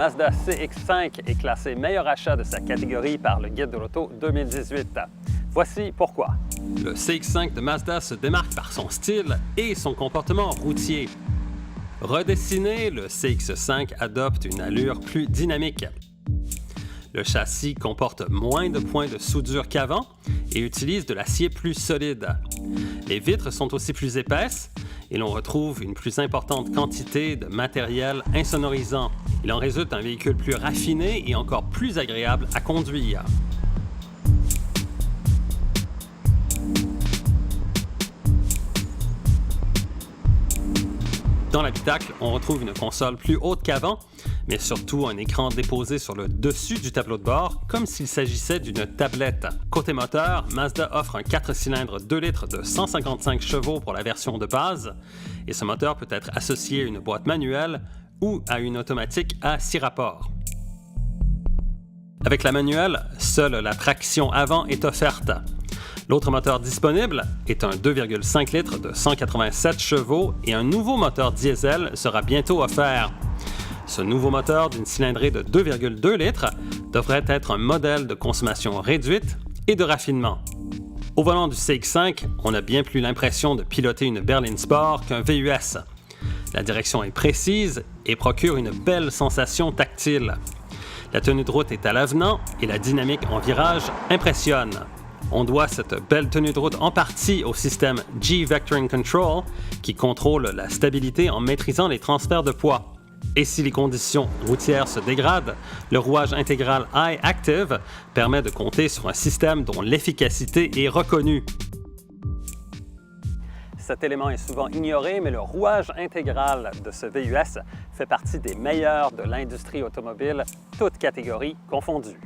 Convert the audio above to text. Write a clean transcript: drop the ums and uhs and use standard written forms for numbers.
Mazda CX-5 est classé meilleur achat de sa catégorie par le Guide de l'auto 2018. Voici pourquoi. Le CX-5 de Mazda se démarque par son style et son comportement routier. Redessiné, le CX-5 adopte une allure plus dynamique. Le châssis comporte moins de points de soudure qu'avant et utilise de l'acier plus solide. Les vitres sont aussi plus épaisses et l'on retrouve une plus importante quantité de matériel insonorisant. Il en résulte un véhicule plus raffiné et encore plus agréable à conduire. Dans l'habitacle, on retrouve une console plus haute qu'avant, mais surtout un écran déposé sur le dessus du tableau de bord, comme s'il s'agissait d'une tablette. Côté moteur, Mazda offre un 4 cylindres 2 litres de 155 chevaux pour la version de base, et ce moteur peut être associé à une boîte manuelle ou à une automatique à 6 rapports. Avec la manuelle, seule la traction avant est offerte. L'autre moteur disponible est un 2,5 litres de 187 chevaux et un nouveau moteur diesel sera bientôt offert. Ce nouveau moteur d'une cylindrée de 2,2 litres devrait être un modèle de consommation réduite et de raffinement. Au volant du CX-5, on a bien plus l'impression de piloter une berline sport qu'un VUS. La direction est précise et procure une belle sensation tactile. La tenue de route est à l'avenant et la dynamique en virage impressionne. On doit cette belle tenue de route en partie au système G-Vectoring Control qui contrôle la stabilité en maîtrisant les transferts de poids. Et si les conditions routières se dégradent, le rouage intégral iActive permet de compter sur un système dont l'efficacité est reconnue. Cet élément est souvent ignoré, mais le rouage intégral de ce VUS fait partie des meilleurs de l'industrie automobile, toutes catégories confondues.